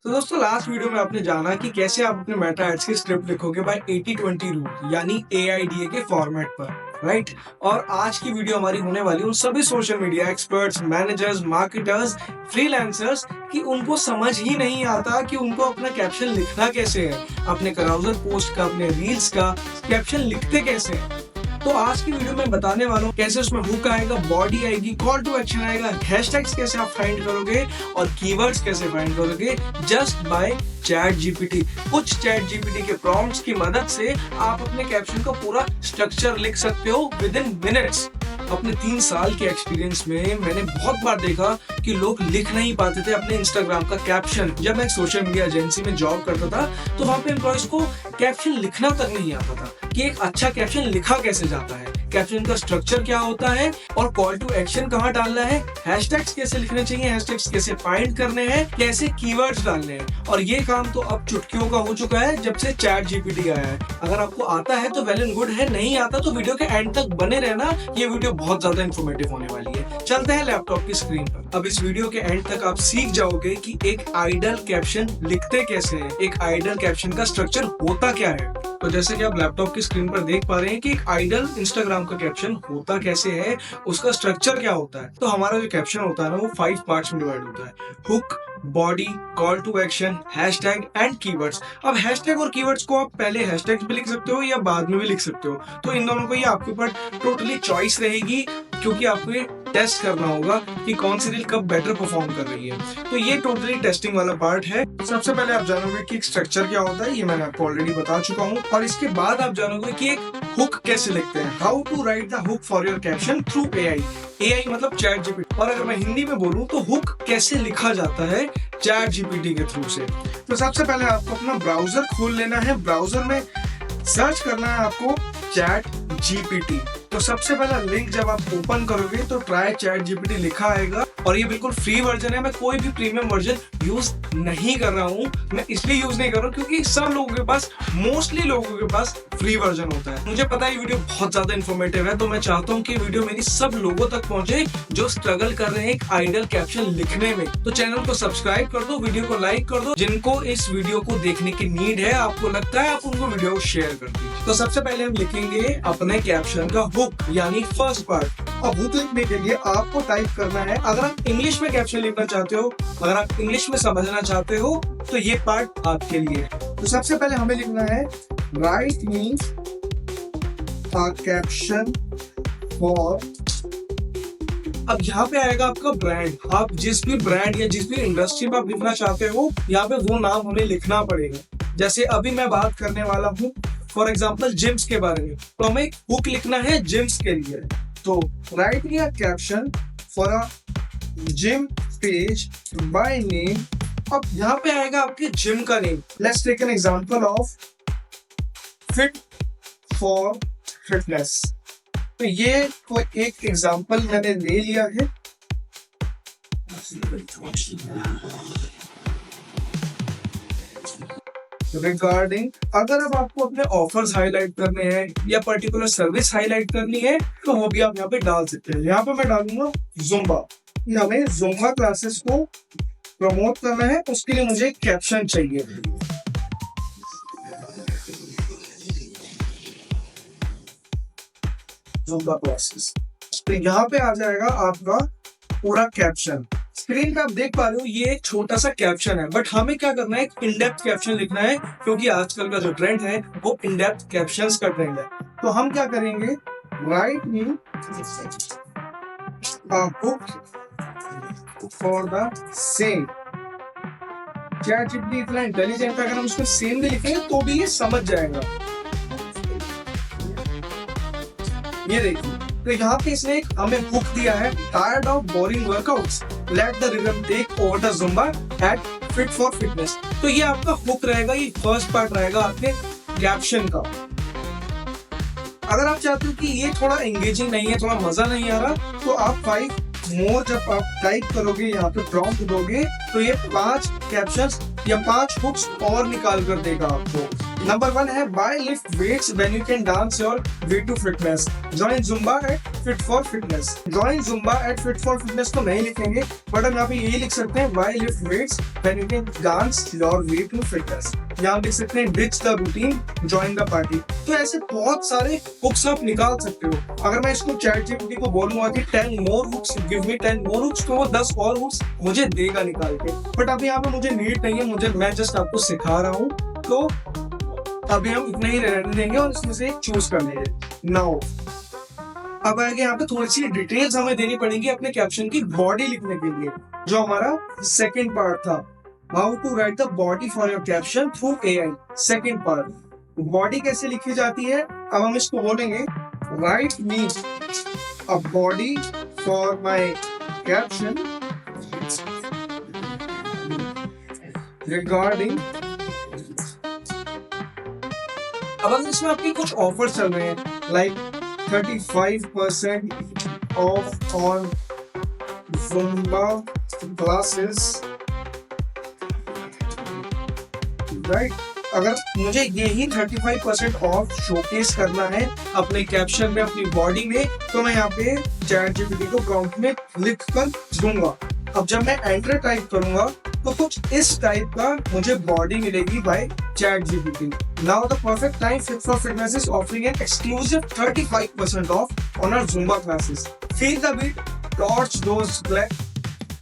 तो दोस्तों last video में आपने जाना कि कैसे आप अपने मेटा एड्स की स्क्रिप्ट लिखोगे बाय 80-20 रूल यानी AIDA के फॉर्मेट पर, राइट। और आज की वीडियो हमारी होने वाली उन सभी social media experts, managers, marketers, freelancers कि उनको समझ ही नहीं आता कि उनको अपना कैप्शन लिखना कैसे है, अपने क्राउजर पोस्ट का, अपने रील्स का कैप्शन लिखते कैसे हैं। तो आज की वीडियो में बताने वाला हूँ कैसे उसमें हुक आएगा, बॉडी आएगी, कॉल टू एक्शन आएगा, हैशटैग्स कैसे आप फाइंड करोगे और कीवर्ड्स कैसे फाइंड करोगे जस्ट बाय चैट जीपीटी। कुछ चैट जीपीटी के प्रॉम्प्ट्स की मदद से आप अपने कैप्शन का पूरा स्ट्रक्चर लिख सकते हो विद इन मिनट्स। अपने 3 साल के एक्सपीरियंस में मैंने बहुत बार देखा कि लोग लिख नहीं पाते थे अपने इंस्टाग्राम का कैप्शन। जब मैं सोशल मीडिया एजेंसी में जॉब करता था तो वहां पे एम्प्लॉयज को कैप्शन लिखना तक नहीं आता था कि एक अच्छा कैप्शन लिखा कैसे जाता है, कैप्शन का स्ट्रक्चर क्या होता है और कॉल टू एक्शन कहाँ डालना है, हैशटैग्स कैसे लिखने चाहिए, हैशटैग्स कैसे फाइंड करने हैं, कैसे कीवर्ड्स डालने हैं। और ये काम तो अब चुटकियों का हो चुका है जब से चैट जीपीटी आया है। अगर आपको आता है तो वेल एंड गुड है, नहीं आता तो वीडियो के एंड तक बने रहना, ये वीडियो बहुत ज्यादा इंफॉर्मेटिव होने वाली है। चलते हैं लैपटॉप की स्क्रीन पर। अब इस वीडियो के एंड तक आप सीख जाओगे कि एक आइडल कैप्शन लिखते कैसे हैं, एक आइडल कैप्शन का स्ट्रक्चर होता क्या है। तो जैसे कि आप लैपटॉप की स्क्रीन पर देख पा रहे हैं कि एक आइडल इंस्टाग्राम का कैप्शन होता कैसे है, उसका स्ट्रक्चर क्या होता है। तो हमारा जो कैप्शन होता है ना वो 5 पार्ट्स में डिवाइड होता है: hook, body, call to action, hashtag and keywords. अब हैशटैग और कीवर्ड्स को आप पहले हैशटैग्स भी लिख सकते हो या बाद में भी लिख सकते हो, तो इन दोनों को ये आपके ऊपर टोटली चॉइस रहेगी, क्योंकि आपको ये टेस्ट करना होगा कि कौन सी रील कब बेटर परफॉर्म कर रही है। तो ये टोटली टेस्टिंग वाला पार्ट है। सबसे पहले आप जानोगे कि स्ट्रक्चर क्या होता है, ये मैंने आपको ऑलरेडी बता चुका हूँ। और इसके बाद आप जानोगे कि एक हुक कैसे लिखते हैं, how to write the hook for your caption through AI। AI मतलब चैट जीपीटी, और अगर मैं हिंदी में बोलूं तो हुक कैसे लिखा जाता है चैट जीपीटी के थ्रू से। तो सबसे पहले आपको अपना ब्राउजर खोल लेना है, ब्राउजर में सर्च करना है आपको चैट जीपीटी। तो सबसे पहला लिंक जब आप ओपन करोगे तो ट्राई चैट जीपीटी लिखा आएगा, और ये बिल्कुल फ्री वर्जन है। मैं कोई भी प्रीमियम वर्जन यूज नहीं कर रहा हूँ। मैं इसलिए यूज नहीं कर रहा हूँ क्योंकि सब लोगों के पास, मोस्टली लोगों के पास फ्री वर्जन होता है। मुझे पता है ये वीडियो बहुत ज्यादा इन्फॉर्मेटिव है, तो मैं चाहता हूँ कि वीडियो मेरी सब लोगों तक पहुंचे जो स्ट्रगल कर रहे हैं एक आइडल कैप्शन लिखने में। तो चैनल को सब्सक्राइब कर दो, वीडियो को लाइक कर दो। जिनको इस वीडियो को देखने की नीड है, आपको लगता है, आप उनको वीडियो शेयर कर दीजिए। तो सबसे पहले हम लिखेंगे अपने कैप्शन का हुक यानी फर्स्ट पार्ट। अब हुक लिखने के लिए आपको टाइप करना है, अगर आप इंग्लिश में कैप्शन लिखना चाहते हो, अगर आप इंग्लिश में समझना चाहते हो तो ये पार्ट आपके लिए है। तो सबसे पहले हमें लिखना है right me a caption for. अब यहाँ पे आएगा आपका ब्रांड। आप जिस भी ब्रांड या जिस भी इंडस्ट्री में आप लिखना चाहते हो, यहाँ पे वो नाम हमें लिखना पड़ेगा। जैसे अभी मैं बात करने वाला हूँ फॉर एग्जाम्पल जिम्स के बारे में, तो हमें हुक लिखना है जिम्स के लिए। तो write me a caption for a gym page by name. अब यहाँ पे आएगा आपके जिम का name. Let's take an example of fit for fitness. तो ये कोई एक एग्जांपल मैंने ले लिया है। रिगार्डिंग, अगर अब आपको अपने ऑफर्स हाईलाइट करने हैं या पर्टिकुलर सर्विस हाईलाइट करनी है तो वो भी आप यहाँ पे डाल सकते हैं। यहाँ पे मैं डालूंगा जुम्बा। हमें जुम्बा क्लासेस को प्रमोट करना है, उसके लिए मुझे कैप्शन चाहिए। जुम्बा क्लासेस, तो यहाँ पे आ जाएगा आपका पूरा कैप्शन। स्क्रीन पे आप देख पा रहे हो ये एक छोटा सा कैप्शन है, बट हमें क्या करना है, एक इनडेप्थ कैप्शन लिखना है, क्योंकि आजकल का जो ट्रेंड है वो इनडेप्थ कैप्शंस का ट्रेंड है। तो हम क्या करेंगे, right me a book for the same. Chat GPT इतना इंटेलिजेंट है, अगर हम उसमें सेम भी लिखेंगे तो भी ये समझ जाएगा। ये देखिए, तो यहाँ पे इसने एक हमें हुक दिया है, tired of boring workouts, let the rhythm take over the Zumba at fit for fitness. तो ये आपका हुक रहेगा, ये फर्स्ट पार्ट रहेगा आपके कैप्शन का। अगर आप चाहते हो कि ये थोड़ा एंगेजिंग नहीं है, थोड़ा मजा नहीं आ रहा, तो आप 5 मोर जब आप टाइप करोगे, यहाँ पे प्रॉम्प्ट दोगे, तो ये 5 कैप्शंस या 5 हुक्स और निकाल कर देगा आपको। नंबर 1 है by lift weights when you can dance your way to fitness. Join Zumba at fit for fitness. Join Zumba at fit for fitness तो नहीं लिखेंगे, बट हम यहाँ पे यही लिख सकते हैं by lift weights when you can dance your way to fitness. यहाँ लिख सकते हैं ditch the routine, join the party. तो ऐसे बहुत सारे हुक्स आप निकाल सकते हो। अगर मैं इसको चैट जीपीटी को बोलूंगा कि 10 मोर हुक्स, गिव मी 10 मोर हुक्स, तो वो 10 और हुक्स मुझे देगा निकाल के। बट अभी यहाँ पे मुझे नीड नहीं है, मैं जस्ट आपको सिखा रहा हूँ, तो अभी हम इतना ही रहने देंगे और इसमें से चूज कर लेंगे। नाउ अब आगे यहाँ पे थोड़ी सी डिटेल्स हमें देनी पड़ेगी अपने कैप्शन की बॉडी लिखने के लिए, जो हमारा सेकंड पार्ट था। How to write the body for your caption through AI, second part. Body कैसे लिखी जाती है, अब हम इसको बोलेंगे write me a body for my caption regarding. अब अगर इसमें आपके कुछ ऑफर चल रहे हैं like 35% off on Zumba classes, right. अगर मुझे यही 35% ऑफ शोकेस करना है अपने कैप्शन में, अपनी बॉडी में, तो मैं यहाँ पे चैट जीपीटी को प्रॉम्प्ट में लिख कर दूंगा। अब जब मैं एंटर टाइप करूंगा तो कुछ इस टाइप का मुझे बॉडी मिलेगी by chat GPT. Now the perfect time fit for fitness is offering an exclusive 35% off on our Zumba classes. Feel the beat,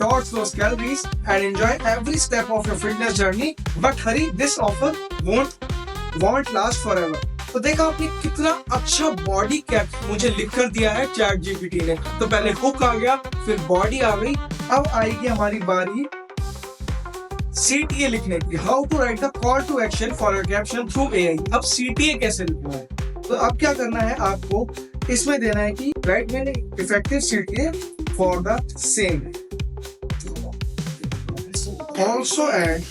torch those calories and enjoy every step of your fitness journey, but hurry, this offer won't last forever। तो देखा आपने कितना अच्छा body cap मुझे लिखकर दिया है chat GPT ने। तो पहले हुक आ गया, फिर बॉडी आ गई, अब आएगी हमारी बारी CTA लिखने की। How to write the call to action for your caption through AI. अब CTA कैसे लिखना है, तो अब क्या करना है, आपको इसमें देना है कि right man effective CTA for the same. Also add,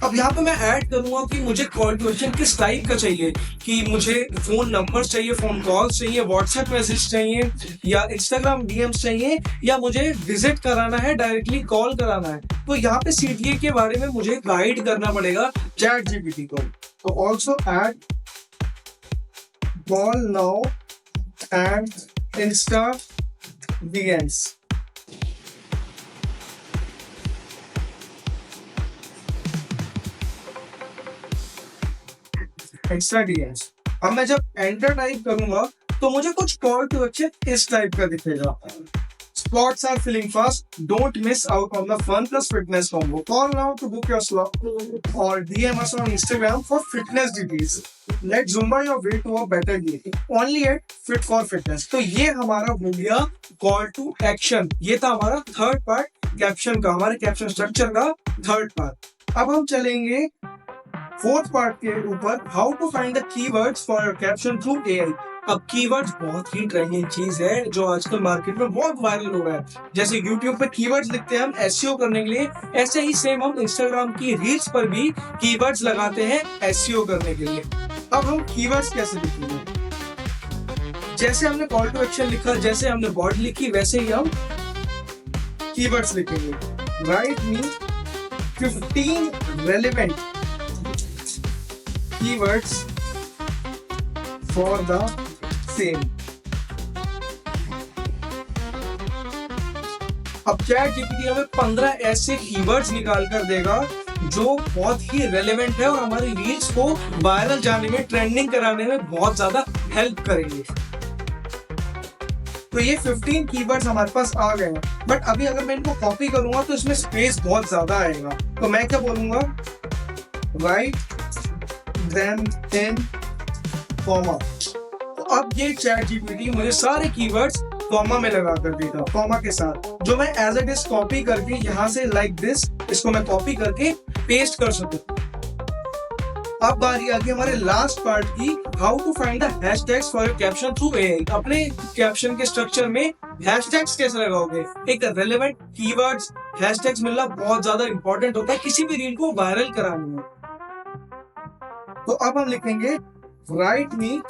अब यहाँ पे मैं ऐड करूंगा कि मुझे कॉल टू एक्शन किस टाइप का चाहिए, कि मुझे फोन नंबर चाहिए, फोन कॉल्स चाहिए, व्हाट्सएप मैसेज चाहिए, या इंस्टाग्राम डीएम्स चाहिए, या मुझे विजिट कराना है, डायरेक्टली कॉल कराना है। तो यहाँ पे CTA के बारे में मुझे गाइड करना पड़ेगा चैट जीपीटी को। तो also add call now and Insta DMs. Extra DMs. अब मैं जब एंटर टाइप करूंगा तो मुझे कुछ कॉल टू एक्शन इस टाइप का दिखेगा। Spots are filling fast. Don't miss out on the fun plus fitness combo. Call now to book your slot or DM us on Instagram for fitness details. Let's Zumba your way to a better day. Only at Fit for Fitness. तो ये हमारा हो गया call to action. ये था हमारा third part caption का, हमारे कैप्शन स्ट्रक्चर का थर्ड पार्ट। अब हम चलेंगे फोर्थ पार्ट के ऊपर, how to find the keywords for your caption through AI. अब कीवर्ड्स बहुत ही ट्रेंडिंग चीज है जो आजकल मार्केट में बहुत वायरल हो रहा है। जैसे YouTube पे कीवर्ड्स लिखते हैं हम SEO करने के लिए, ऐसे ही सेम हम Instagram की रील्स पर भी कीवर्ड्स लगाते हैं SEO करने के लिए। अब हम कीवर्ड्स कैसे लिखेंगे, जैसे हमने कॉल टू एक्शन लिखा, जैसे हमने बॉडी लिखी, वैसे ही हम कीवर्ड्स लिखेंगे। Right me 15 relevant keywords for the same। अब चैट जीपीटी हमें 15 ऐसे कीवर्ड्स निकाल कर देगा जो बहुत ही रेलेवेंट है और हमारी रील्स को वायरल जाने में, ट्रेंडिंग कराने में बहुत ज्यादा हेल्प करेंगे। तो ये 15 कीवर्ड्स हमारे पास आ गए हैं, बट अभी अगर मैं इनको कॉपी करूंगा तो इसमें स्पेस बहुत ज्यादा आएगा। तो मैं क्या बोलूंगा, राइट देन इन कॉमा। तो अब ये चैट जीपीटी मुझे सारे कीवर्ड्स कॉमा में लगा कर देगा, कॉमा के साथ, जो मैं एज इट इज कॉपी करके यहाँ से लाइक दिस इसको मैं कॉपी करके पेस्ट कर सकूं। अब बारी आ गई हमारे लास्ट पार्ट की, how to find the hashtags for your caption through AI. अपने कैप्शन के स्ट्रक्चर में हैशटैग्स कैसे लगाओगे। एक रेलेवेंट कीवर्ड्स, हैशटैग्स मिलना बहुत ज्यादा इंपॉर्टेंट होता है किसी भी रील को वायरल कराने में। तो अब हम लिखेंगे right me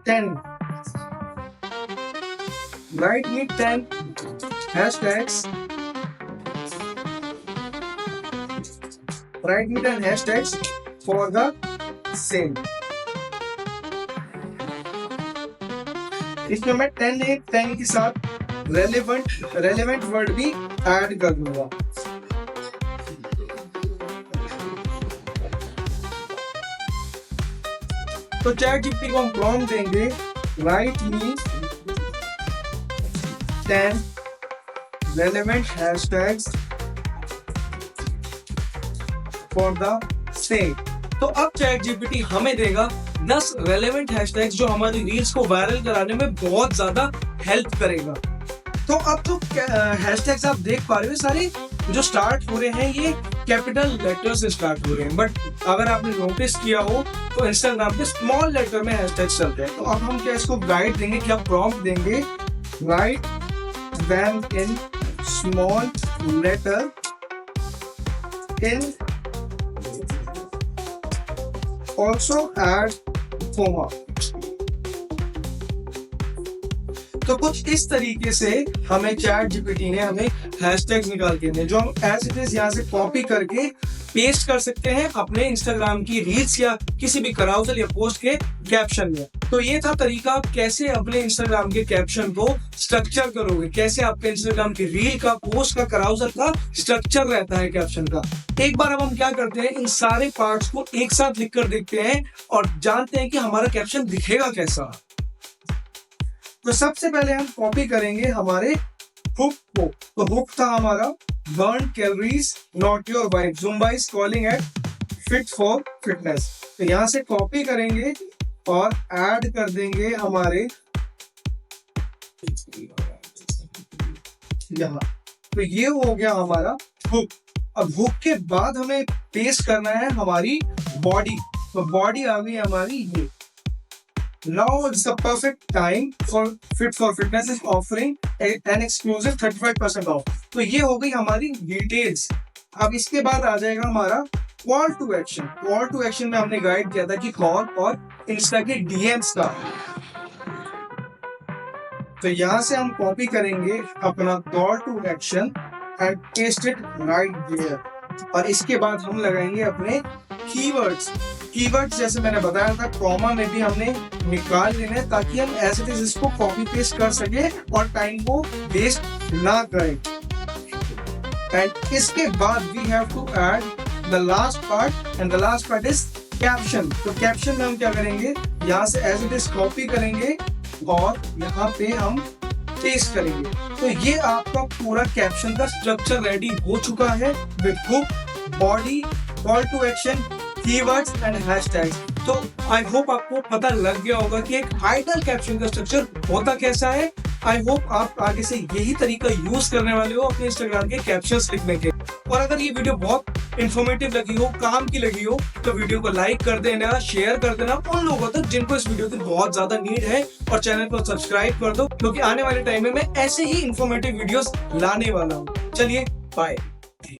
10 hashtags, write me 10 hashtags for the same. इसमें मैं 10 के साथ रेलेवेंट वर्ड भी ऐड कर दूंगा। तो चैट जीपीटी को हम प्रॉम्प्ट देंगे right me 10 relevant hashtags for the same। तो अब चैट जीपीटी हमें देगा 10 रेलेवेंट हैशटैग्स जो हमारी रील्स को वायरल कराने में बहुत ज्यादा हेल्प करेगा। तो अब जो हैशटैग्स आप देख पा रहे हो सारे जो स्टार्ट हो रहे हैं ये कैपिटल लेटर से स्टार्ट हो रहे हैं, बट अगर आपने नोटिस किया हो तो इंस्टाग्राम पे स्मॉल लेटर में हैशटैग्स चलते हैं। तो अब हम क्या इसको गाइड देंगे, क्या प्रॉम्प्ट देंगे, right them in small letter in also add comma। तो कुछ इस तरीके से हमें चैट जीपीटी ने हमें हैशटैग्स निकाल के दिए जो हम एज इट इज यहाँ से कॉपी करके पेस्ट कर सकते हैं अपने इंस्टाग्राम की रील्स या किसी भी कराउजल या पोस्ट के कैप्शन में। तो ये था तरीका आप कैसे अपने इंस्टाग्राम के कैप्शन को स्ट्रक्चर करोगे, कैसे आपके इंस्टाग्राम की रील का, पोस्ट का, कराउजल का स्ट्रक्चर रहता है कैप्शन का। एक बार अब हम क्या करते हैं, इन सारे पार्ट्स को एक साथ लिख कर देखते हैं और जानते हैं कि हमारा कैप्शन दिखेगा कैसा। तो सबसे पहले हम कॉपी करेंगे हमारे हुक को। तो हुक था हमारा burn calories not your wife, Zumba is calling at fit for fitness. तो यहाँ से कॉपी करेंगे और ऐड कर देंगे हमारे यहाँ। तो ये हो गया हमारा हुक। अब हुक के बाद हमें पेस्ट करना है हमारी बॉडी। तो बॉडी आ गई हमारी ये। Now it's the perfect time for Fit for Fitness is offering an exclusive 35% off। तो ये हो गई हमारी डिटेल्स। अब इसके बाद आ जाएगा हमारा call to action. Call to action में हमने गाइड किया था कि कॉल और इंस्टा के डीएम्स का। तो यहाँ से हम कॉपी करेंगे अपना call to action and paste it right there. और इसके बाद हम लगाएंगे अपने कीवर्ड्स। कीवर्ड्स जैसे मैंने बताया था कॉमा में भी हमने निकाल लेना है ताकि हम एज इट इज इसको कॉपी पेस्ट कर सके और टाइम को वेस्ट ना करें। एंड इसके बाद we have to add the last part and the last part is caption. तो कैप्शन में हम क्या करेंगे, यहाँ से एज इट इज कॉपी करेंगे और यहाँ पे हम पेस्ट करेंगे। तो ये आपका पूरा कैप्शन का स्ट्रक्चर रेडी हो चुका है with hook, body, call to action, keywords and hashtags. तो आई होप आपको पता लग गया होगा कि एक आइडियल कैप्शन का स्ट्रक्चर होता कैसा है। आई होप आप आगे से यही तरीका यूज करने वाले हो अपने इंस्टाग्राम के कैप्शंस लिखने के। और अगर ये वीडियो बहुत इंफॉर्मेटिव लगी हो, काम की लगी हो, तो वीडियो को लाइक कर देना, शेयर कर देना उन लोगों तक जिनको इस वीडियो की बहुत ज्यादा नीड है, और चैनल को सब्सक्राइब कर दो क्योंकि आने वाले टाइम में मैं ऐसे ही इंफॉर्मेटिव वीडियोस लाने वाला हूँ। चलिए बाय।